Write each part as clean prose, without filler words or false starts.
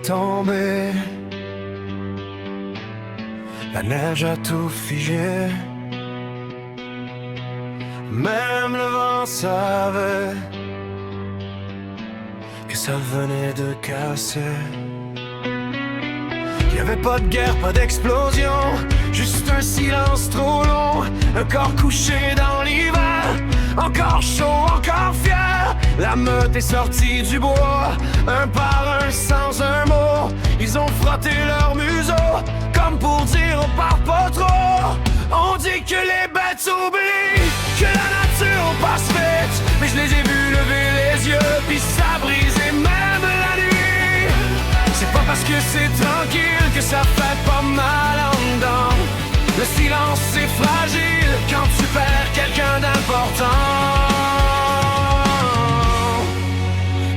est tombée, la neige a tout figé. Même le vent savait que ça venait de casser. Il y avait pas de guerre, pas d'explosion, juste un silence trop long. Un corps couché dans l'hiver, encore chaud, encore fier. La meute est sortie du bois, un par un sans un mot. Ils ont frotté leur museau, comme pour dire on part pas trop. On dit que les bêtes oublient, que la nature passe vite, mais je les ai vus lever les yeux, puis ça brisait même la nuit. C'est pas parce que c'est tranquille que ça fait pas mal en dedans. Le silence c'est fragile quand tu perds quelqu'un d'important.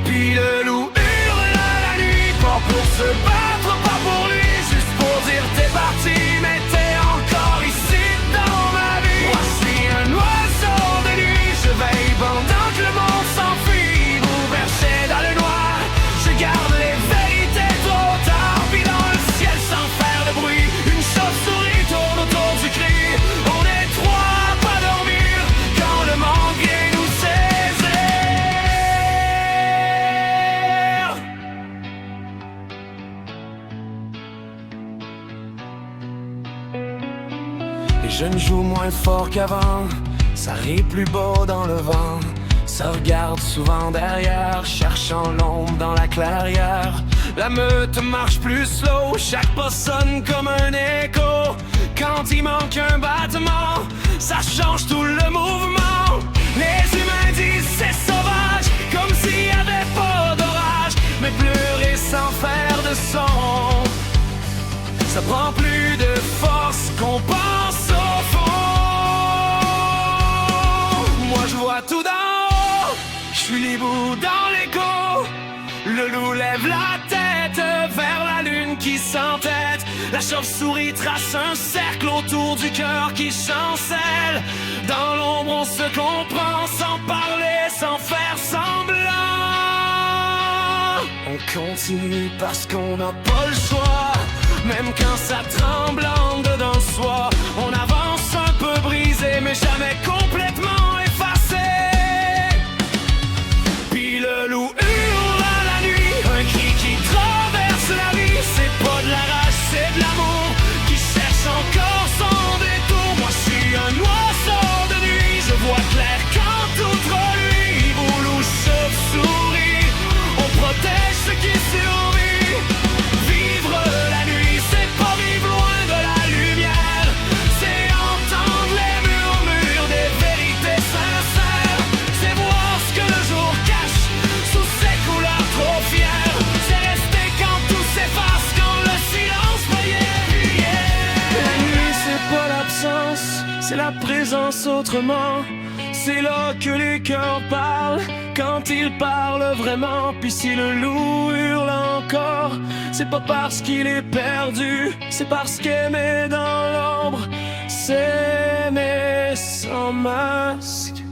Puis le loup hurle à la nuit, pas pour se battre, pas pour lui, juste pour dire t'es parti, mais t'es encore ici dans ma vie. Moi je suis un oiseau de nuit, je veille pendant que le monde s'enfuit. Vous berchez dans le noir, je garde les vérités trop tard. Puis dans le ciel sans faire de bruit, une chauve-souris tourne autour du cri. On est trois à pas dormir quand le monde vient nous saisir. Les jeunes jouent moins fort qu'avant, ça rit plus beau dans le vent. Ça regarde souvent derrière, cherchant l'ombre dans la clairière. La meute marche plus slow, chaque pas sonne comme un écho. Quand il manque un battement, ça change tout le mouvement. Les humains disent c'est sauvage, comme s'il y avait pas d'orage. Mais pleurer sans faire de son, ça prend plus de force qu'on pense au fond. Moi je vois tout d'en haut, je suis l'hibou dans l'écho. Le loup lève la tête vers la lune qui s'entête. La chauve-souris trace un cercle autour du cœur qui chancelle. Dans l'ombre on se comprend sans parler, sans faire semblant. On continue parce qu'on n'a pas le choix. Même quand ça tremble en dedans de soi, on avance un peu brisé mais jamais complètement effacé. Puis le loup hurle à la nuit, un cri qui traverse la vie. C'est pas de la rage, c'est de l'amour qui cherche encore son détour. Moi je suis un oiseau de nuit, je vois clair quand tout lui. Vous loup chauve-souris, on protège ce qui survit. Vivre la nuit, c'est pas vivre loin de la lumière, c'est entendre les murmures des vérités sincères. C'est voir ce que le jour cache sous ses couleurs trop fières. C'est rester quand tout s'efface, quand le silence brille. La nuit c'est pas l'absence, c'est la présence autrement. C'est là que les cœurs parlent, quand ils parlent vraiment. Puis si le loup hurle encore, c'est pas parce qu'il est perdu, c'est parce qu'aimer dans l'ombre, c'est aimer sans masque.